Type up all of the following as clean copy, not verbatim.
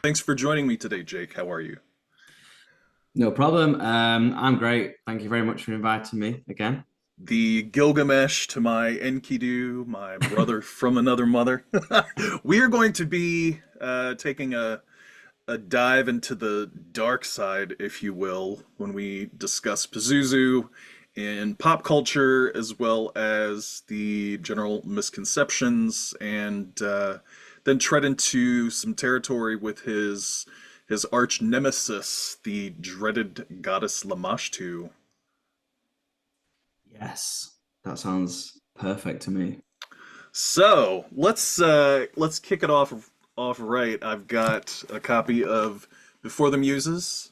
Thanks for joining me today, Jake. How are you? No problem. I'm great. Thank you very much for inviting me again. The Gilgamesh to my Enkidu, my brother from another mother. We are going to be taking a dive into the dark side, if you will, when we discuss Pazuzu in pop culture, as well as the general misconceptions, and then tread into some territory with his arch nemesis, the dreaded goddess Lamashtu. Yes, that sounds perfect to me. So let's kick it off right. I've got a copy of Before the Muses.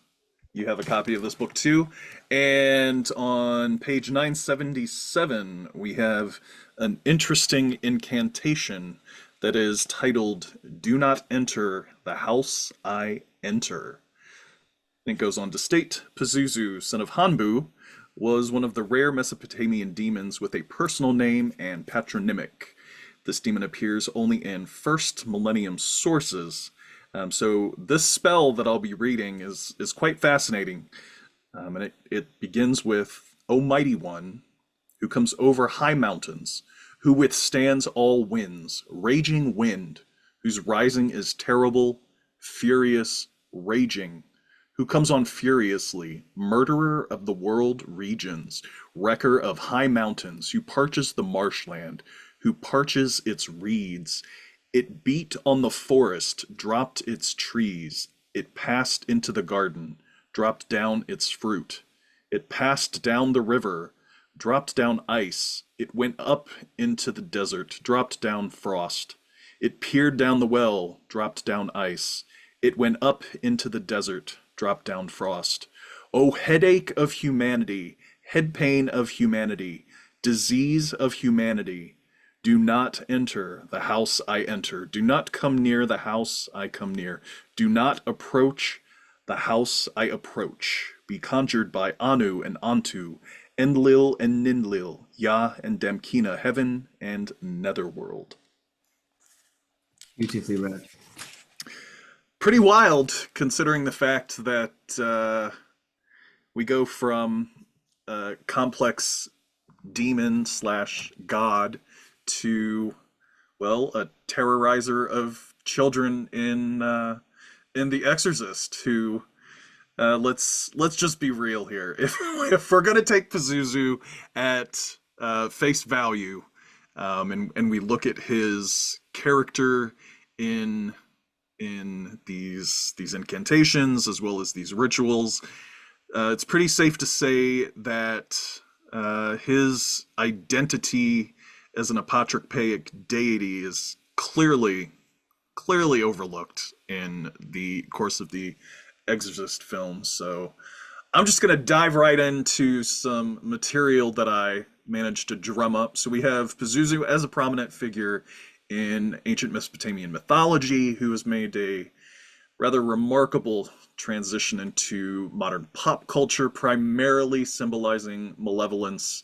You have a copy of this book too. And on page 977, we have an interesting incantation that is titled "Do Not Enter the House I Enter." And it goes on to state, Pazuzu, son of Hanbu, was one of the rare Mesopotamian demons with a personal name and patronymic. This demon appears only in first millennium sources. So this spell that I'll be reading is quite fascinating. And it begins with, O mighty one, who comes over high mountains, who withstands all winds, raging wind, whose rising is terrible, furious, raging, who comes on furiously, murderer of the world regions, wrecker of high mountains, who parches the marshland, who parches its reeds. It beat on the forest, dropped its trees. It passed into the garden, dropped down its fruit. It passed down the river, dropped down ice. It went up into the desert, dropped down frost. It peered down the well, dropped down ice. It went up into the desert, dropped down frost. O headache of humanity, head pain of humanity, disease of humanity, do not enter the house I enter. Do not come near the house I come near. Do not approach the house I approach. Be conjured by Anu and Antu, Enlil and Ninlil, Yah and Damkina, heaven and netherworld. Beautifully read. Pretty wild, considering the fact that we go from a complex demon slash god to, well, a terrorizer of children in The Exorcist. Who let's just be real here. If we're gonna take Pazuzu at face value, and we look at his character in these incantations as well as these rituals, it's pretty safe to say that his identity as an apotropaic deity is clearly overlooked in the course of the Exorcist film. So I'm just going to dive right into some material that I managed to drum up. So we have Pazuzu as a prominent figure in ancient Mesopotamian mythology, who has made a rather remarkable transition into modern pop culture, primarily symbolizing malevolence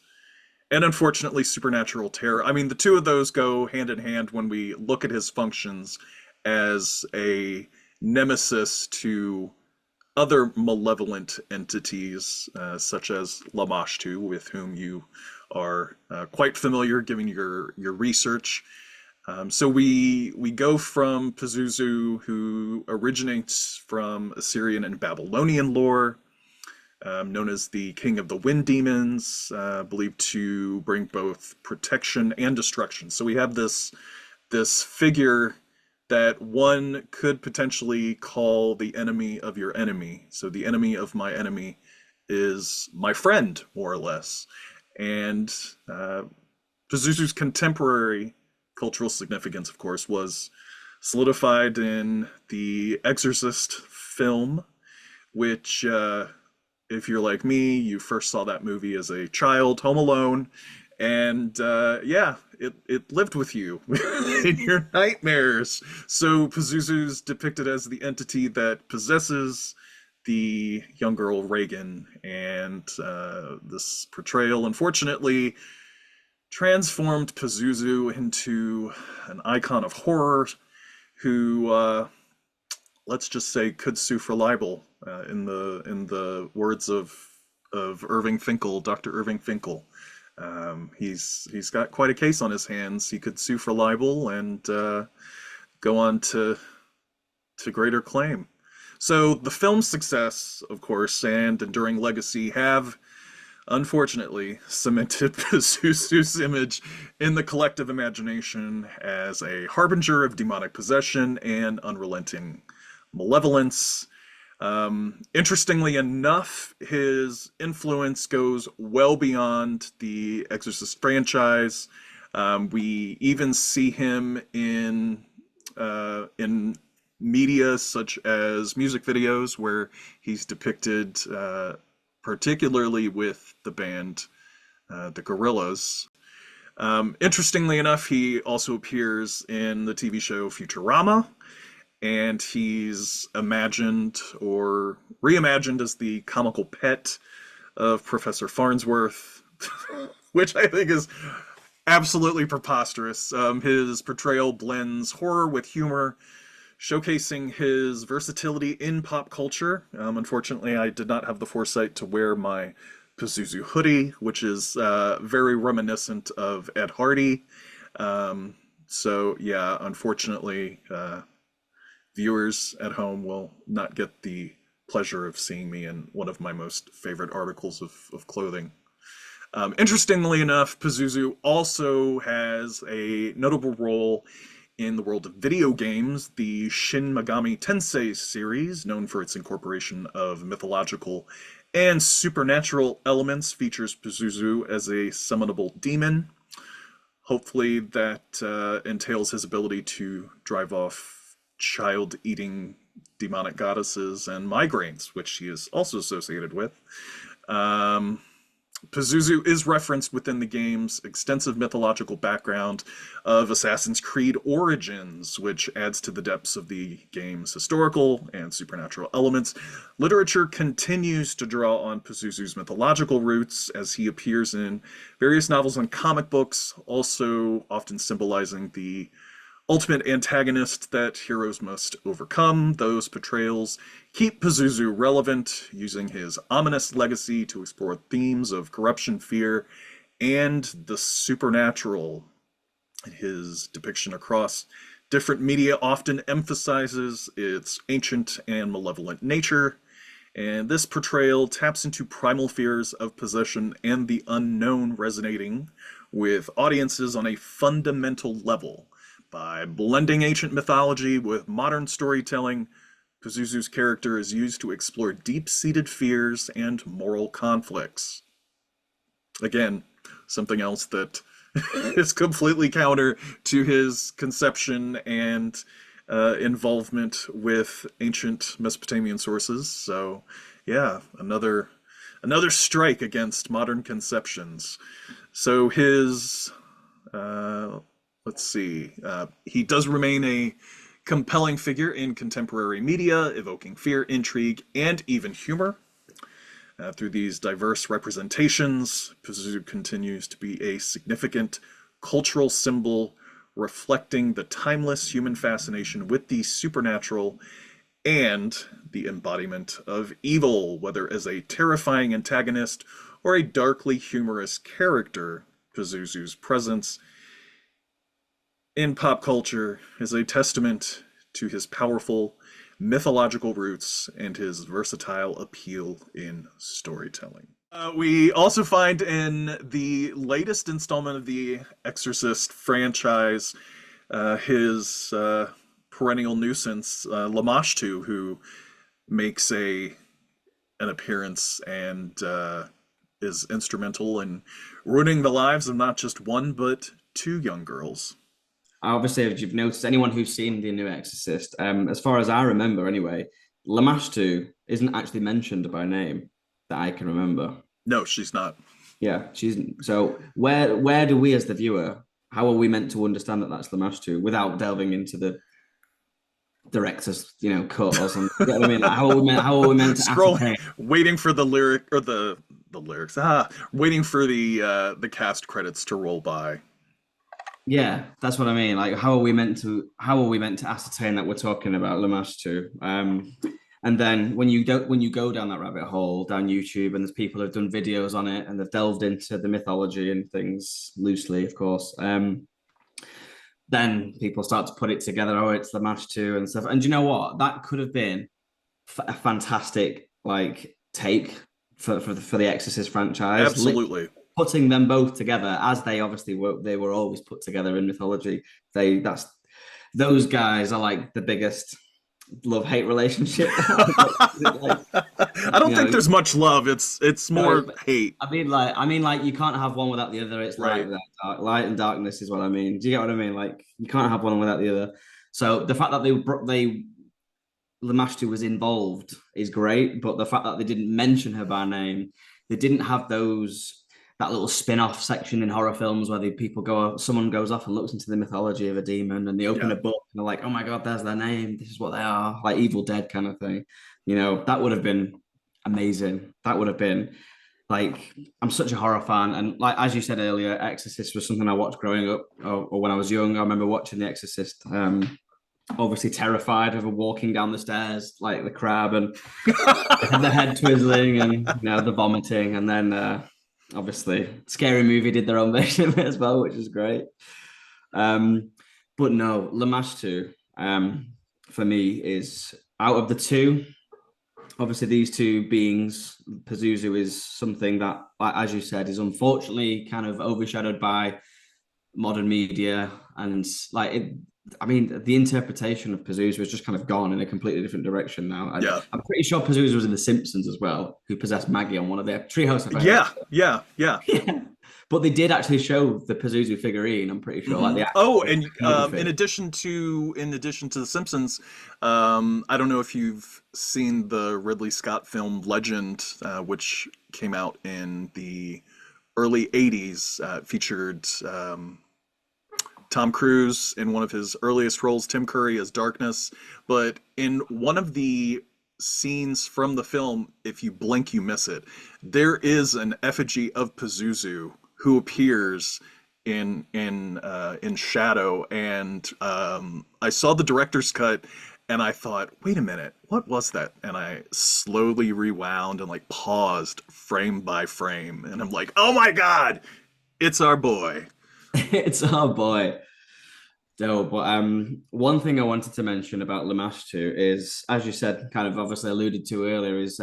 and unfortunately supernatural terror. I mean, the two of those go hand in hand when we look at his functions as a nemesis to other malevolent entities, such as Lamashtu, with whom you are quite familiar given your research. So we go from Pazuzu, who originates from Assyrian and Babylonian lore, known as the King of the Wind Demons, believed to bring both protection and destruction. So we have this figure that one could potentially call the enemy of your enemy. So the enemy of my enemy is my friend, more or less. And Pazuzu's contemporary cultural significance, of course, was solidified in the Exorcist film, which, if you're like me, you first saw that movie as a child, Home Alone, and yeah, it lived with you in your nightmares. So Pazuzu's depicted as the entity that possesses the young girl Reagan, and this portrayal, unfortunately, transformed Pazuzu into an icon of horror who let's just say, could sue for libel, in the words of Irving Finkel, Dr. Irving Finkel. He's got quite a case on his hands. He could sue for libel and go on to greater claim. So the film's success, of course, and enduring legacy have unfortunately cemented Pazuzu's image in the collective imagination as a harbinger of demonic possession and unrelenting malevolence. Interestingly enough, his influence goes well beyond the Exorcist franchise. We even see him in media such as music videos where he's depicted, particularly with the band the Gorillaz. Interestingly enough, he also appears in the TV show Futurama, and he's imagined or reimagined as the comical pet of Professor Farnsworth, which I think is absolutely preposterous. His portrayal blends horror with humor, showcasing his versatility in pop culture. Unfortunately, I did not have the foresight to wear my Pazuzu hoodie, which is very reminiscent of Ed Hardy. So yeah, unfortunately, viewers at home will not get the pleasure of seeing me in one of my most favorite articles of clothing. Interestingly enough, Pazuzu also has a notable role in the world of video games. The Shin Megami Tensei series, known for its incorporation of mythological and supernatural elements, features Pazuzu as a summonable demon. Hopefully that entails his ability to drive off child-eating demonic goddesses and migraines, which he is also associated with. Pazuzu is referenced within the game's extensive mythological background of Assassin's Creed Origins, which adds to the depths of the game's historical and supernatural elements. Literature continues to draw on Pazuzu's mythological roots as he appears in various novels and comic books, also often symbolizing the ultimate antagonist that heroes must overcome. Those portrayals keep Pazuzu relevant, using his ominous legacy to explore themes of corruption, fear, and the supernatural. His depiction across different media often emphasizes its ancient and malevolent nature, and this portrayal taps into primal fears of possession and the unknown, resonating with audiences on a fundamental level. By blending ancient mythology with modern storytelling, Pazuzu's character is used to explore deep-seated fears and moral conflicts. Again, something else that is completely counter to his conception and involvement with ancient Mesopotamian sources. So, yeah, another strike against modern conceptions. So his let's see. He does remain a compelling figure in contemporary media, evoking fear, intrigue, and even humor. Through these diverse representations, Pazuzu continues to be a significant cultural symbol, reflecting the timeless human fascination with the supernatural and the embodiment of evil, whether as a terrifying antagonist or a darkly humorous character. Pazuzu's presence in pop culture is a testament to his powerful mythological roots and his versatile appeal in storytelling. We also find in the latest installment of the Exorcist franchise his perennial nuisance, Lamashtu, who makes an appearance and is instrumental in ruining the lives of not just one but two young girls. Obviously, if you've noticed, anyone who's seen the new Exorcist, as far as I remember anyway, Lamashtu isn't actually mentioned by name that I can remember. No, she's not. Yeah, she's so where do we as the viewer, how are we meant to understand that that's Lamashtu without delving into the director's, cut or something? You know what I mean? Like, how are we meant to scrolling, waiting for the lyric or the lyrics, waiting for the cast credits to roll by. Yeah, that's what I mean. Like, how are we meant to ascertain that we're talking about Lamashtu? And then when you go down that rabbit hole down YouTube, and there's people who've done videos on it and they've delved into the mythology and things loosely, of course. Then people start to put it together. Oh, it's Lamashtu and stuff. And you know what? That could have been a fantastic like take for the Exorcist franchise. Literally Absolutely. putting them both together, as they obviously were, they were always put together in mythology. That's those guys are like the biggest love-hate relationship. Like, I you don't think know, there's much love. It's no, more hate. I mean, like you can't have one without the other. It's light Right. without dark. Light and darkness is what I mean. Do you get what I mean? Like you can't have one without the other. So the fact that they Lamashtu was involved is great, but the fact that they didn't mention her by name, they didn't have that little spin-off section in horror films where someone goes off and looks into the mythology of a demon and they open Yeah. a book and they're like, oh my god, there's their name. This is what they are, like Evil Dead kind of thing. You know, that would have been amazing. That would have been like I'm such a horror fan, and like as you said earlier, Exorcist was something I watched growing up or when I was young. I remember watching The Exorcist. Obviously terrified of her walking down the stairs like the crab and the head twizzling and the vomiting, and then obviously Scary Movie did their own version of it as well, which is great. um but no, Lamashtu for me is out of the two. Obviously these two beings, Pazuzu is something that, as you said, is unfortunately kind of overshadowed by modern media, and like it, I mean, the interpretation of Pazuzu has just kind of gone in a completely different direction now. Yeah. I'm pretty sure Pazuzu was in The Simpsons as well, who possessed Maggie on one of their treehouse of Yeah. Horrors. Yeah. Yeah. Yeah, but they did actually show the Pazuzu figurine. I'm pretty sure, like the Oh, actual and photography. in addition to The Simpsons, I don't know if you've seen the Ridley Scott film Legend, which came out in the early '80s. Featured Tom Cruise in one of his earliest roles, Tim Curry as Darkness. But in one of the scenes from the film, if you blink, you miss it. There is an effigy of Pazuzu who appears in shadow, and I saw the director's cut, and I thought, wait a minute, what was that? And I slowly rewound and like paused frame by frame, and I'm like, oh my god, it's our boy. It's our boy. No, but one thing I wanted to mention about Lamashtu is, as you said, kind of obviously alluded to earlier, is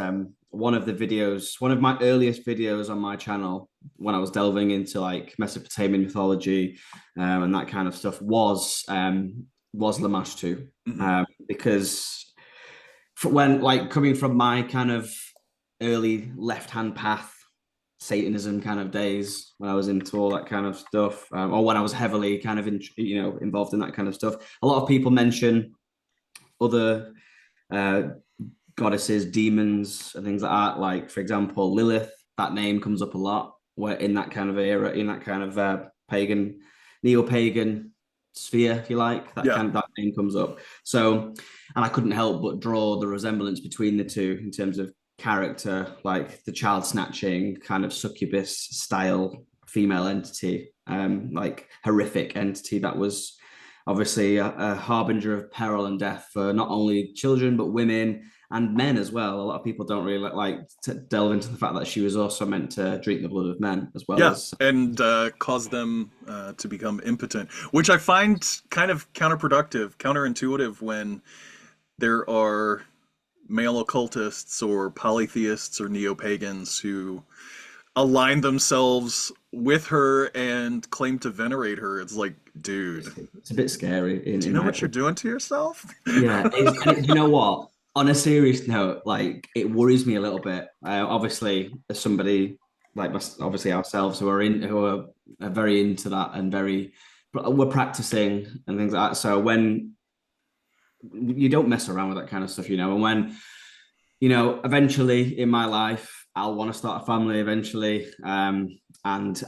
one of the videos, one of my earliest videos on my channel when I was delving into like Mesopotamian mythology and that kind of stuff was Lamashtu, Mhm. because when like coming from my kind of early left hand path Satanism kind of days when I was into all that kind of stuff, or when I was heavily kind of involved in that kind of stuff. A lot of people mention other uh, goddesses, demons, and things like that. Like for example, Lilith. That name comes up a lot. Where in that kind of era, in that kind of pagan, neo-pagan sphere, if you like, Yeah. that name comes up. So, and I couldn't help but draw the resemblance between the two in terms of character, like the child snatching kind of succubus style female entity, like horrific entity that was obviously a harbinger of peril and death for not only children but women and men as well. A lot of people don't really like to delve into the fact that she was also meant to drink the blood of men as well Yeah, as. and cause them to become impotent, which I find kind of counterproductive, counterintuitive when there are male occultists or polytheists or neo-pagans who align themselves with her and claim to venerate her. It's like, dude, It's a bit scary do you in know my what you're opinion. doing to yourself? Yeah, you know what? On a serious note, like it worries me a little bit. Obviously, as somebody like obviously ourselves who are very into that and very, we're practicing and things like that. So when you don't mess around with that kind of stuff, and when eventually in my life I'll want to start a family eventually, and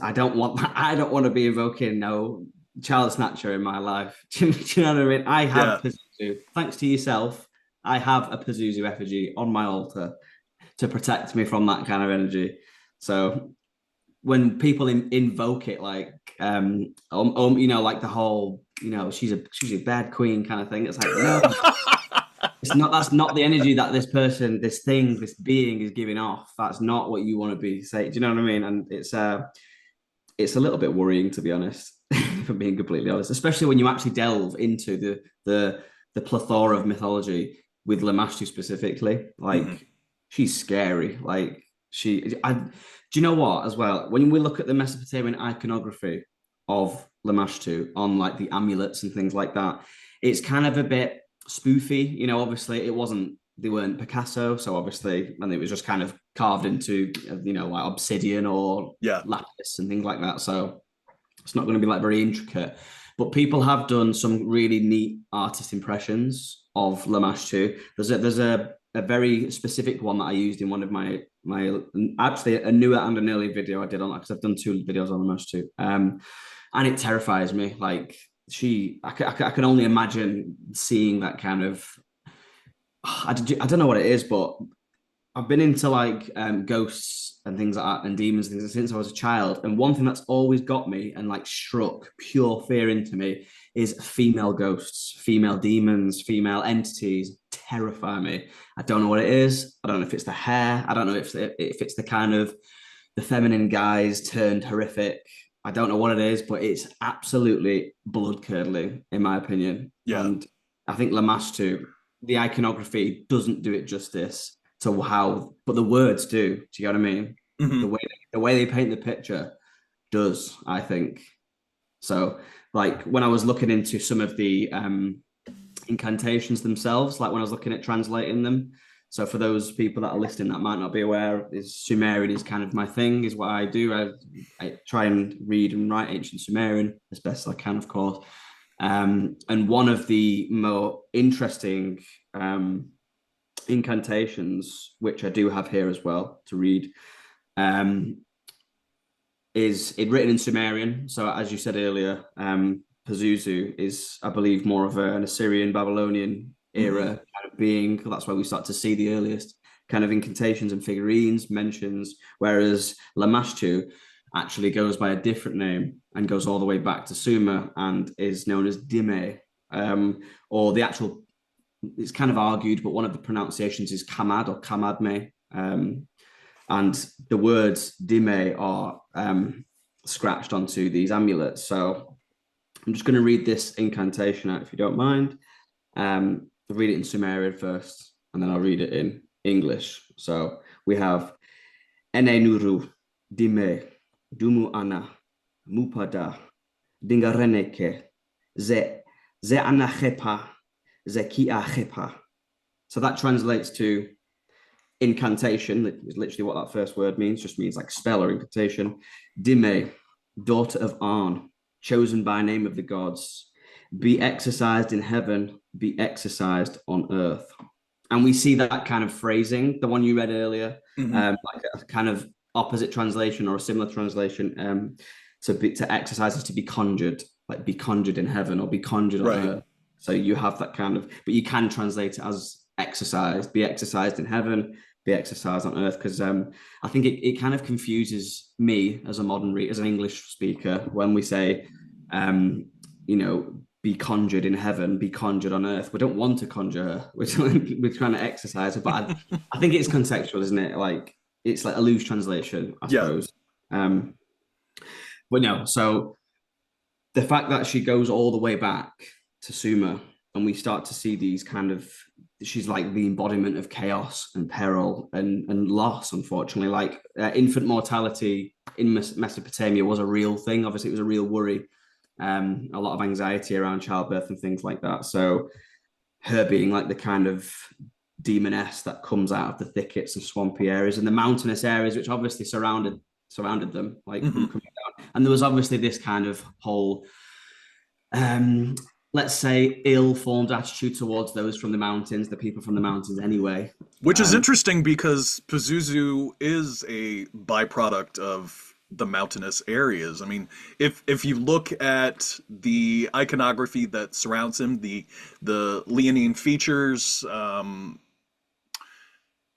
I don't want that. I don't want to be invoking no child snatcher in my life. Do you know what I mean? I Yeah. have Pazuzu. Thanks to yourself, I have a Pazuzu effigy on my altar to protect me from that kind of energy. So when people invoke it, like you know, like the whole, you know, she's a bad queen kind of thing. It's like, no, it's not. That's not the energy that this person, this thing, this being is giving off. That's not what you want to be saying. Do you know what I mean? And it's a little bit worrying, to be honest, if I'm being completely honest, especially when you actually delve into the plethora of mythology with Lamashtu specifically. Mhm. Like, she's scary. Like, do you know what, as well? When we look at the Mesopotamian iconography of Lamashtu on like the amulets and things like that, it's kind of a bit spoofy. You know, obviously they weren't Picasso, so obviously, and it was just kind of carved into, you know, like obsidian or Yeah. lapis and things like that. So it's not going to be like very intricate. But people have done some really neat artist impressions of Lamashtu. There's a very specific one that I used in one of my actually a newer and an earlier video I did on that, because I've done two videos on Lamashtu. And it terrifies me. Like, I can only imagine seeing that kind of. I don't know what it is, but I've been into like ghosts and things like that and demons and things since I was a child. And one thing that's always got me and like struck pure fear into me is female ghosts, female demons, female entities terrify me. I don't know what it is. I don't know if it's the hair. I don't know if it's the kind of the feminine guys turned horrific. I don't know what it is, but it's absolutely blood curdling in my opinion. Yeah. And I think Lamashtu, the iconography doesn't do it justice to how, but the words do. Do you know what I mean? The Hmm. way the way they paint the picture does, I think. So, like when I was looking into some of the incantations themselves, like when I was looking at translating them. So for those people that are listening that might not be aware, is Sumerian is kind of my thing, is what I do. I try and read and write ancient Sumerian as best as I can, of course. And one of the more interesting incantations, which I do have here as well to read, um, is it written in Sumerian. So as you said earlier, Pazuzu is, I believe, more of an Assyrian Babylonian era Hmm. kind of being. That's where we start to see the earliest kind of incantations and figurines mentions, whereas Lamashtu actually goes by a different name and goes all the way back to Sumer and is known as Dime, or the actual. It's kind of argued, but one of the pronunciations is Kamad or Kamadme. And the words Dime are scratched onto these amulets. So I'm just going to read this incantation out if you don't mind. I'll read it in Sumerian first, and then I'll read it in English. So we have Ene Nuru Dime Dumu Ana Mupada Dingareneke Ze Anachepa Zeki Achepa. So that translates to incantation, is literally what that first word means, just means like spell or incantation. Dime, daughter of Arn, chosen by name of the gods, be exercised in heaven, be exercised on earth. And we see that kind of phrasing, the one you read earlier, Hmm. like a kind of opposite translation or a similar translation. To exercise is to be conjured, like be conjured in heaven or be conjured on Right. earth. So you have that kind of, but you can translate it as exercised, be exercised in heaven, be exercised on earth. Because I think it kind of confuses me as a as an English speaker when we say, um, you know, be conjured in heaven, be conjured on earth. We don't want to conjure her. We're trying to exercise her. But I think it's contextual, isn't it? Like it's like a loose translation, I Yeah. suppose. Um, but no, so the fact that she goes all the way back to Sumer and we start to see these kind of, she's like the embodiment of chaos and peril and loss, unfortunately. Like infant mortality in Mesopotamia was a real thing. Obviously, it was a real worry. A lot of anxiety around childbirth and things like that. So her being like the kind of demoness that comes out of the thickets and swampy areas and the mountainous areas, which obviously surrounded them, like them Hmm. coming down. And there was obviously this kind of whole, um, let's say, ill-formed attitude towards those from the mountains, the people from the mountains, anyway. Which is Um, interesting because Pazuzu is a byproduct of the mountainous areas. I mean, if you look at the iconography that surrounds him, the Leonine features,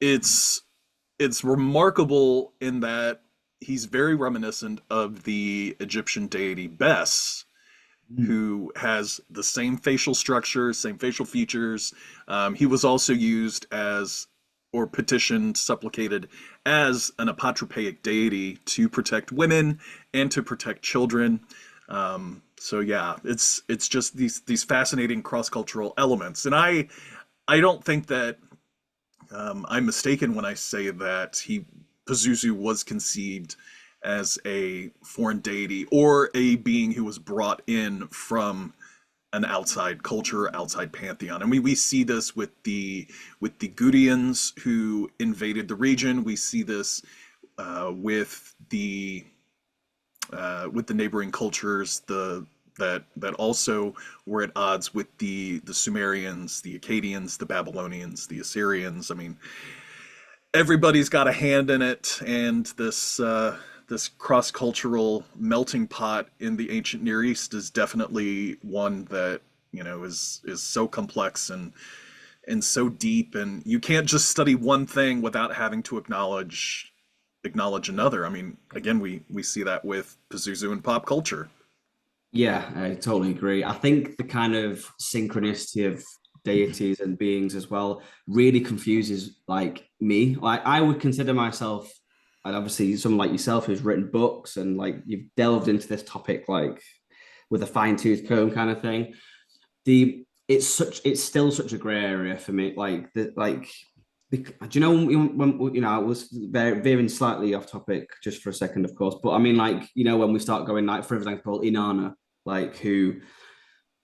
it's it's remarkable in that he's very reminiscent of the Egyptian deity Bes, Mm. who has the same facial structure, same facial features. He was also used as, or petitioned, supplicated as an apotropaic deity to protect women and to protect children. So yeah, it's just these fascinating cross cultural elements, and I don't think that I'm mistaken when I say that Pazuzu was conceived as a foreign deity or a being who was brought in from an outside culture, outside pantheon. And we see this with the Gudians who invaded the region. We see this with the neighboring cultures, that also were at odds with the Sumerians, the Akkadians, the Babylonians, the Assyrians. I mean, everybody's got a hand in it, and this cross-cultural melting pot in the ancient Near East is definitely one that, is so complex and so deep, and you can't just study one thing without having to acknowledge another. I mean, again, we see that with Pazuzu and pop culture. Yeah, I totally agree. I think the kind of synchronicity of deities and beings as well really confuses like me. Like I would consider myself, and obviously someone like yourself who's written books and like you've delved into this topic like with a fine-tooth comb kind of thing. It's still such a gray area for me. Do you know when I was veering slightly off topic just for a second, of course, but I mean, like, when we start going, like, for example, Inanna, like, who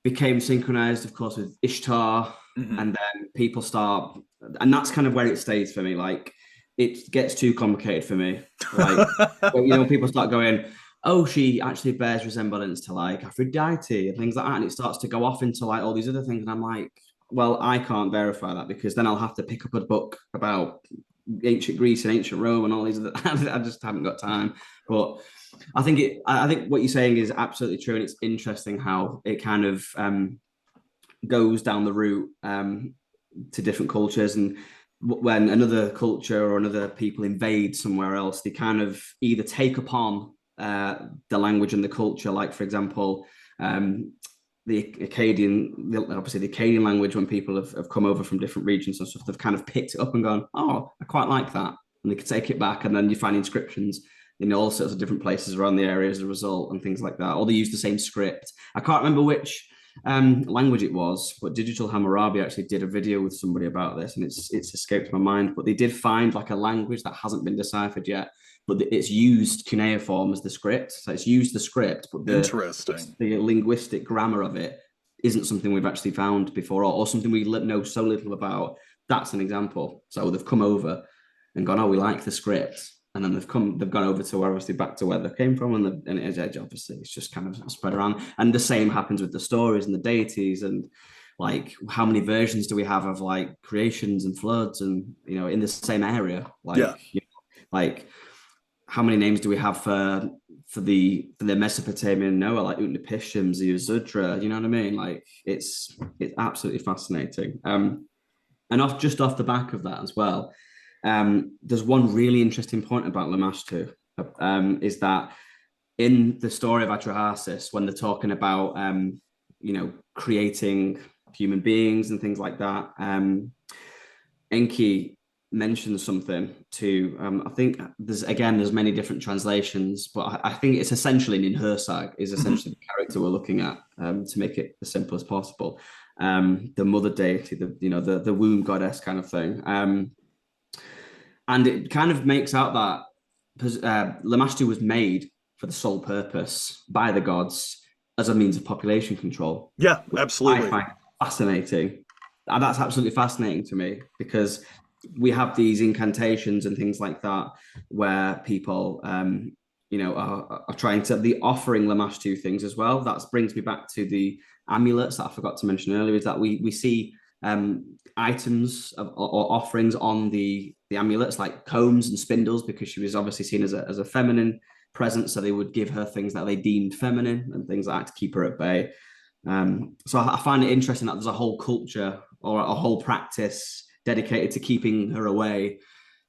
became synchronized, of course, with Ishtar, Hmm. and then people start, and that's kind of where it stays for me. Like, it gets too complicated for me. Like, people start going, oh, she actually bears resemblance to like Aphrodite and things like that, and it starts to go off into like all these other things, and I'm like, well, I can't verify that because then I'll have to pick up a book about ancient Greece and ancient Rome and all these other. I just haven't got time. But I think what you're saying is absolutely true, and it's interesting how it kind of goes down the route to different cultures, and when another culture or another people invade somewhere else, they kind of either take upon the language and the culture, like for example. Obviously the Akkadian language, when people have come over from different regions and stuff, they've kind of picked it up and gone, oh, I quite like that. And they could take it back, and then you find inscriptions in all sorts of different places around the area as a result, and things like that. Or they use the same script. I can't remember which language it was, but Digital Hammurabi actually did a video with somebody about this, and it's escaped my mind. But they did find like a language that hasn't been deciphered yet, but it's used cuneiform as the script. So it's used the script, but Interesting. the linguistic grammar of it isn't something we've actually found before, or something we know so little about. That's an example. So they've come over and gone, oh, we like the script. And then they've gone over to obviously back to where they came from, and obviously it's just kind of spread around. And the same happens with the stories and the deities, and like how many versions do we have of like creations and floods, and in the same area, Yeah. like how many names do we have for the Mesopotamian Noah, like Utnapishtim, Ziusudra? You know what I mean? Like it's absolutely fascinating. And off the back of that as well, there's one really interesting point about Lamashtu, is that in the story of Atrahasis, when they're talking about creating human beings and things like that, Enki mentions something to I think there's many different translations, but I think it's essentially Ninhursag is Hmm. essentially the character we're looking at, to make it as simple as possible. The mother deity, the womb goddess kind of thing. And it kind of makes out that Lamashtu was made for the sole purpose by the gods as a means of population control, Yeah, which I absolutely. find fascinating. And that's absolutely fascinating to me because we have these incantations and things like that where people, are trying to the offering Lamashtu things as well. That brings me back to the amulets that I forgot to mention earlier. Is that we see items or offerings on the amulets like combs and spindles, because she was obviously seen as a feminine presence, so they would give her things that they deemed feminine and things like that to keep her at bay. So I find it interesting that there's a whole culture or a whole practice dedicated to keeping her away,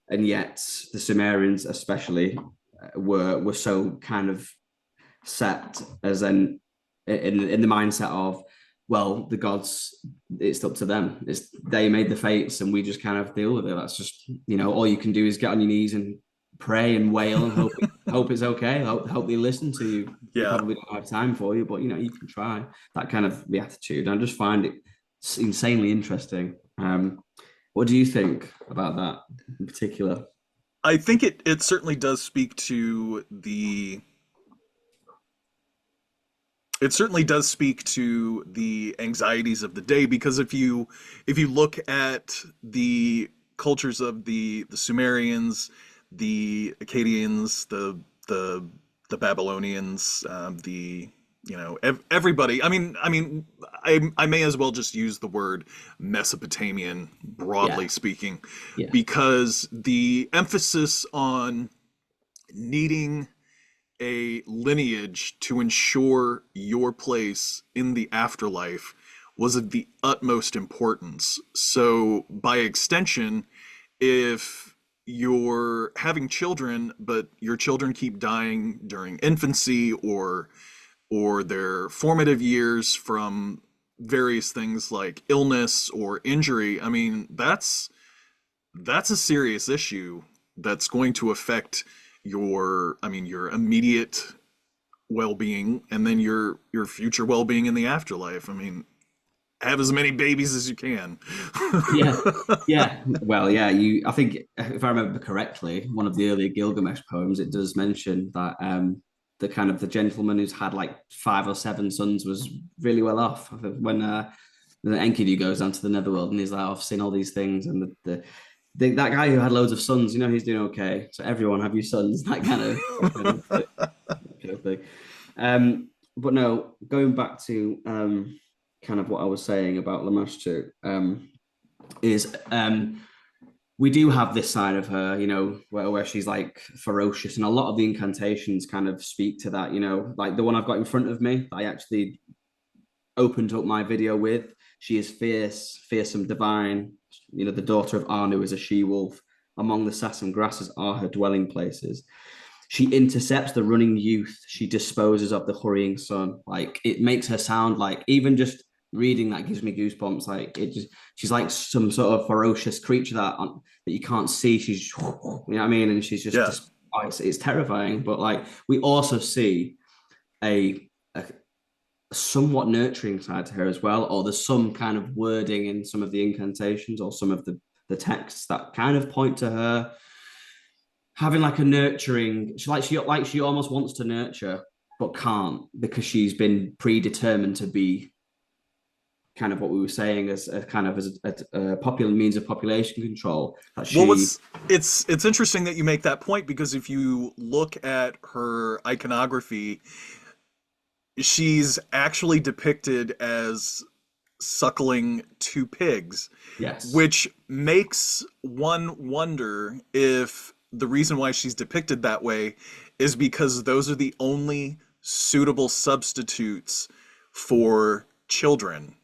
and yet the Sumerians especially were so kind of set as in the mindset of, well, the gods, it's up to them. It's they made the fates, and we just kind of deal with it. That's just, all you can do is get on your knees and pray and wail and hope it's okay. Hope they listen to you. They Yeah. probably don't have time for you, but you can try. That kind of the attitude. I just find it insanely interesting. What do you think about that in particular? I think it certainly does speak to the it certainly does speak to the anxieties of the day, because if you look at the cultures of the Sumerians, the Akkadians, the Babylonians, the everybody. I may as well just use the word Mesopotamian, Yeah, broadly speaking, yeah, because the emphasis on needing a lineage to ensure your place in the afterlife was of the utmost importance. So, by extension, if you're having children, but your children keep dying during infancy or their formative years from various things like illness or injury, that's a serious issue that's going to affect your immediate well-being, and then your future well-being in the afterlife. Have as many babies as you can. yeah, yeah. Well, yeah. I think if I remember correctly, one of the earlier Gilgamesh poems, it does mention that the kind of the gentleman who's had like 5 or 7 sons was really well off. When the Enkidu goes down to the netherworld and he's like, I've seen all these things, and that guy who had loads of sons, he's doing okay. So everyone have your sons, that kind of thing. But no, going back to kind of what I was saying about Lamashtu, is we do have this side of her, where she's like ferocious, and a lot of the incantations kind of speak to that, like the one I've got in front of me, I actually opened up my video with. She is fierce, fearsome, divine. The daughter of Anu is a she-wolf. Among the Sassam grasses are her dwelling places. She intercepts the running youth. She disposes of the hurrying sun. Like, it makes her sound like, even just reading that gives me goosebumps. Like, she's like some sort of ferocious creature that you can't see. She's, what I mean? And she's Yeah. just it's terrifying. But like, we also see a somewhat nurturing side to her as well, or there's some kind of wording in some of the incantations or some of the texts that kind of point to her having like a nurturing. She almost wants to nurture but can't, because she's been predetermined to be kind of what we were saying as a kind of as a popular means of population control. That Well, she it's interesting that you make that point, because if you look at her iconography, she's actually depicted as suckling 2 pigs, yes which makes one wonder if the reason why she's depicted that way is because those are the only suitable substitutes for children.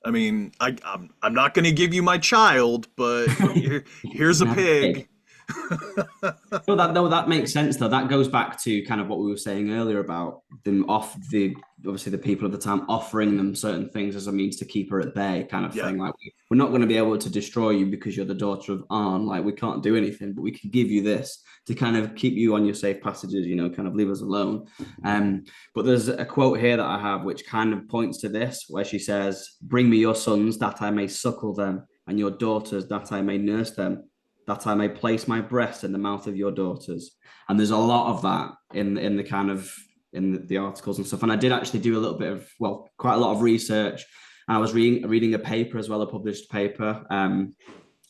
I'm not going to give you my child, but you here's can a have a pig. pig. No, that makes sense though. That goes back to kind of what we were saying earlier about them obviously the people of the time offering them certain things as a means to keep her at bay, kind of Yeah, thing. Like, we're not going to be able to destroy you because you're the daughter of Arn. Like, we can't do anything, but we can give you this to kind of keep you on your safe passages. Kind of leave us alone. But there's a quote here that I have which kind of points to this, where she says, "Bring me your sons that I may suckle them, and your daughters that I may nurse them, that I may place my breast in the mouth of your daughters." And there's a lot of that in the kind of in the articles and stuff. And I did actually do a little bit of, well, quite a lot of research. And I was reading a paper as well, a published paper that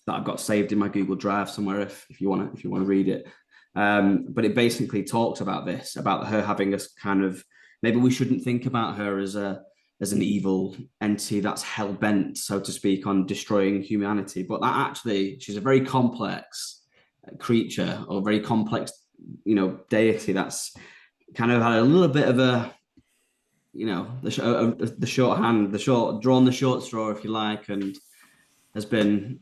I've got saved in my Google Drive somewhere if you want to read it. But it basically talks about this, about her having this kind of, maybe we shouldn't think about her as an evil entity that's hell bent, so to speak, on destroying humanity. But that actually, she's a very complex creature, or very complex, deity that's kind of had a little bit of a, the short hand, drawn the short straw, if you like, and has been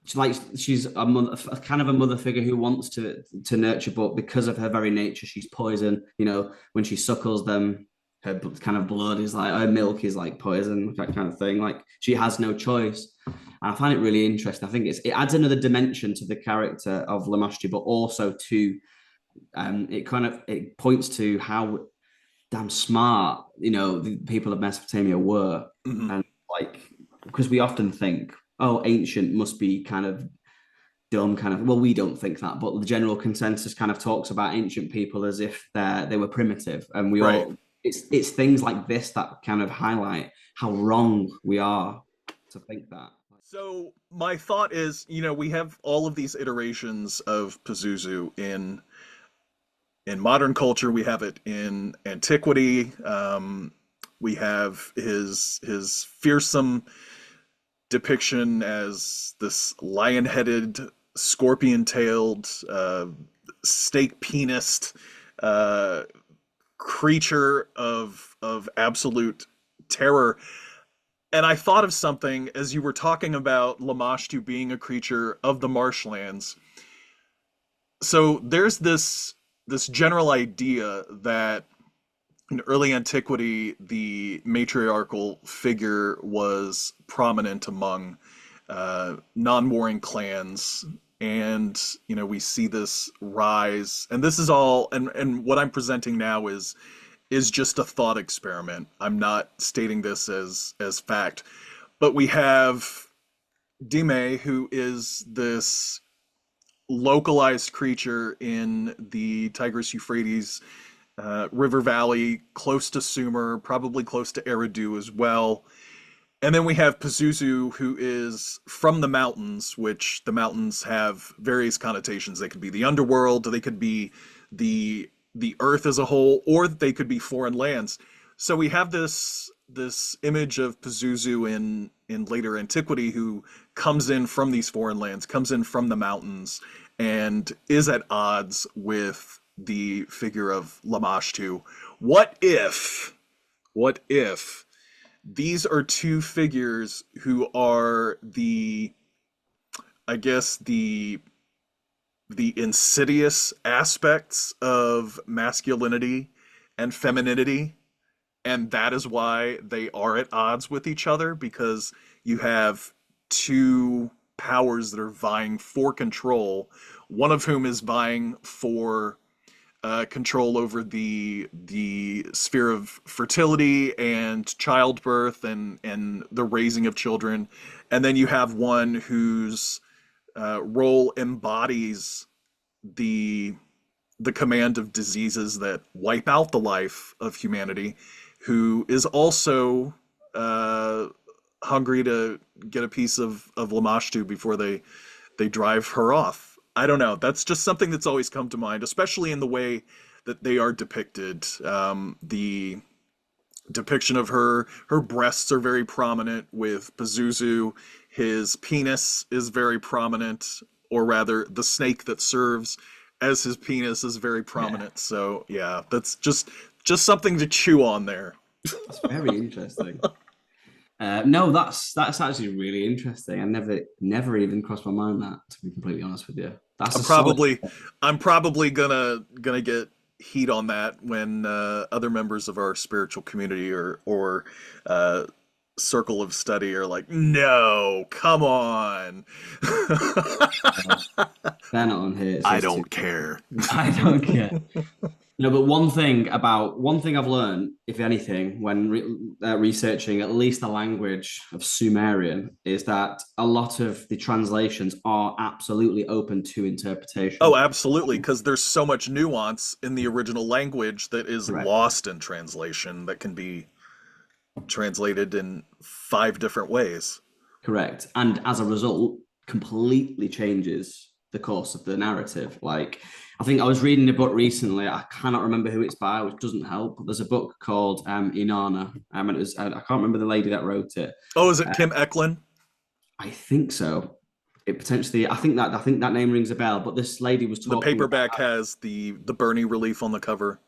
she's a mother, a kind of a mother figure who wants to nurture, but because of her very nature, she's poison. You know, when she suckles them, her kind of blood is like her milk is like poison, that kind of thing. Like she has no choice. And I find it really interesting. I think it adds another dimension to the character of Lamashtu, but also to it points to how damn smart the people of Mesopotamia were, Hmm. and like because we often think, oh, ancient must be kind of dumb, kind of. Well, we don't think that, but the general consensus kind of talks about ancient people as if they were primitive, and we Right. all it's things like this that kind of highlight how wrong we are to think that. So my thought is, we have all of these iterations of Pazuzu in modern culture. We have it in antiquity. We have his fearsome depiction as this lion-headed, scorpion-tailed, snake-penised uh, creature of absolute terror. And I thought of something as you were talking about Lamashtu being a creature of the marshlands. So there's this general idea that in early antiquity, the matriarchal figure was prominent among non-warring clans, and we see this rise. And this is all, and what I'm presenting now is just a thought experiment. I'm not stating this as fact, but we have Dime, who is this localized creature in the Tigris Euphrates river valley, close to Sumer, probably close to Eridu as well. And then we have Pazuzu, who is from the mountains, which the mountains have various connotations. They could be the underworld, they could be the earth as a whole, or they could be foreign lands. So we have this image of Pazuzu in later antiquity, who comes in from these foreign lands, comes in from the mountains, and is at odds with the figure of Lamashtu. What if these are two figures who are I guess the insidious aspects of masculinity and femininity, and that is why they are at odds with each other, because you have two powers that are vying for control, one of whom is vying for control over the sphere of fertility and childbirth and the raising of children, and then you have one whose role embodies the the command of diseases that wipe out the life of humanity, who is also uh, hungry to get a piece of Lamashtu before they drive her off. I don't know. That's just something that's always come to mind, especially in the way that they are depicted. The depiction of her breasts are very prominent with Pazuzu. His penis is very prominent, or rather, the snake that serves as his penis is very Yeah, prominent. So yeah, that's just something to chew on there. that's very interesting. No, that's actually really interesting. I never even crossed my mind that, to be completely honest with you. That's I'm a solid. probably I'm probably gonna get heat on that when other members of our spiritual community or uh, circle of study are like, no, come on. They're not on here. It's I just too. don't care. I don't care. No, but one thing I've learned, if anything, when researching at least the language of Sumerian, is that a lot of the translations are absolutely open to Oh, interpretation. absolutely, because there's so much nuance in the original language that is Correct. lost in translation that can be translated in five different ways. Correct. And as a result, completely changes the course of the narrative. Like, I think I was reading a book recently. I cannot remember who it's by, which doesn't help. But there's a book called Inanna, and it was I can't remember the lady that wrote it. Oh, is it Uh, Kim Eklund? I think so. It potentially. I think that name rings a bell. But this lady was The talking about. paperback has the Bernie relief on the cover.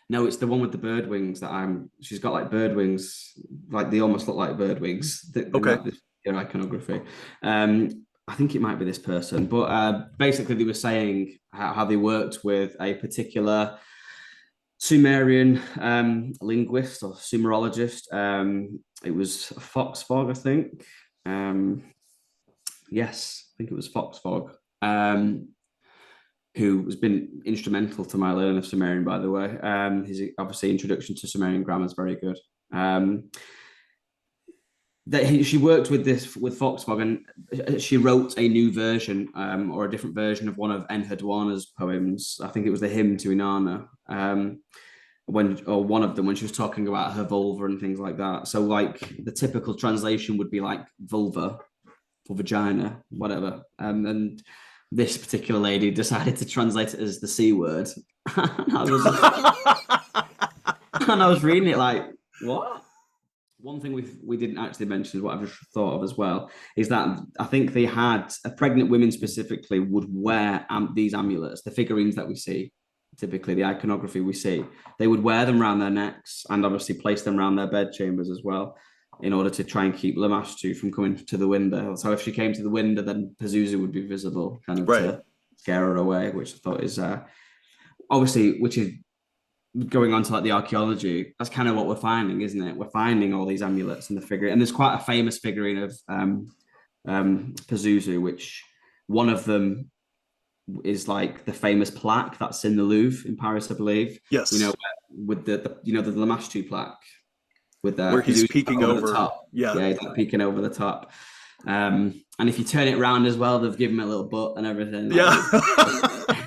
No, it's the one with the bird wings that I'm. She's got like bird wings, like they almost look like bird wings in Okay. that this iconography. Um, I think it might be this person, but basically they were saying how they worked with a particular Sumerian linguist or Sumerologist. It was Foxfog, I think. Um, yes, I think it was Foxfog, who has been instrumental to my learning of Sumerian, by the way. His obviously introduction to Sumerian grammar is very good. She worked with Foxfog, and she wrote a new version or a different version of one of Enheduanna's poems. I think it was the hymn to Inanna. One of them, when she was talking about her vulva and things like that. So like the typical translation would be like vulva or vagina, whatever. And this particular lady decided to translate it as the C word. and I was reading it like, what? One thing we didn't actually mention is what I've just thought of as well is that I think they had pregnant women specifically would wear these amulets, the figurines that we see, typically the iconography we see, they would wear them around their necks and obviously place them around their bed chambers as well in order to try and keep Lamashtu from coming to the window. So if she came to the window, then Pazuzu would be visible, kind of to scare her away, which I thought is obviously, which is going on to like the archaeology, that's kind of what we're finding, isn't it? We're finding all these amulets in the figure, and there's quite a famous figurine of Pazuzu, which one of them is like the famous plaque that's in the Louvre in Paris, I believe. Yes. With the the Lamashtu plaque with where he's peeking over the top. Yeah, he's like peeking over the top. And if you turn it around as well, they've given him a little butt and everything. Yeah.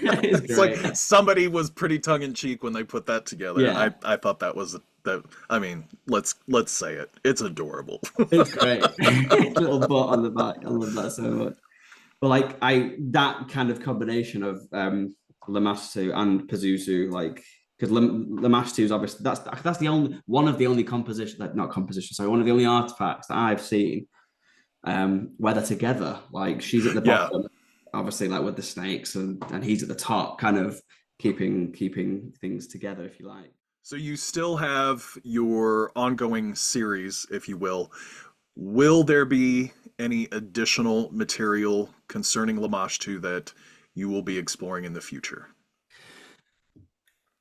It's like somebody was pretty tongue-in-cheek when they put that together. Yeah. I thought that was that. I mean, let's say it. It's adorable. It's great. Little butt on the back. I love that so much. But like that kind of combination of Lamashtu and Pazuzu, like because Lamashtu is obviously that's the only one of the only composition, like not composition, sorry, one of the only artifacts that I've seen where they're together. Like she's at the bottom, obviously, like with the snakes, and he's at the top, kind of keeping things together, if you like. So you still have your ongoing series, if you will. Will there be any additional material concerning Lamashtu that you will be exploring in the future?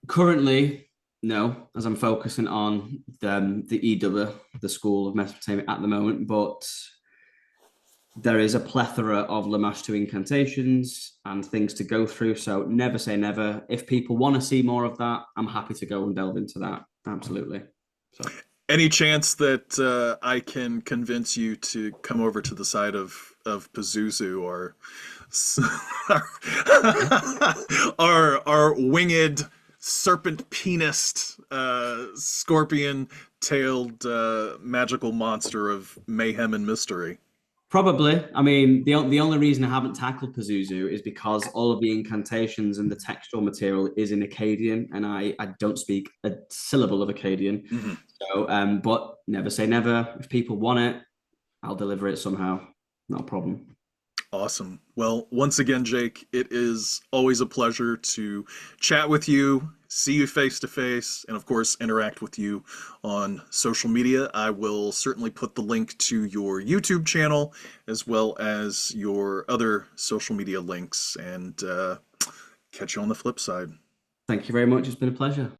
Currently, no, as I'm focusing on the EW, the School of Mesopotamia at the moment, but there is a plethora of Lamashtu incantations and things to go through. So never say never. If people want to see more of that, I'm happy to go and delve into that. Absolutely. So. Any chance that I can convince you to come over to the side of Pazuzu or our winged serpent penised scorpion tailed magical monster of mayhem and mystery? Probably. I mean, the only reason I haven't tackled Pazuzu is because all of the incantations and the textual material is in Akkadian, and I don't speak a syllable of Akkadian. Mm-hmm. So, but never say never. If people want it, I'll deliver it somehow. Not a problem. Awesome. Well, once again, Jake, it is always a pleasure to chat with you, see you face to face, and of course, interact with you on social media. I will certainly put the link to your YouTube channel as well as your other social media links, and catch you on the flip side. Thank you very much. It's been a pleasure.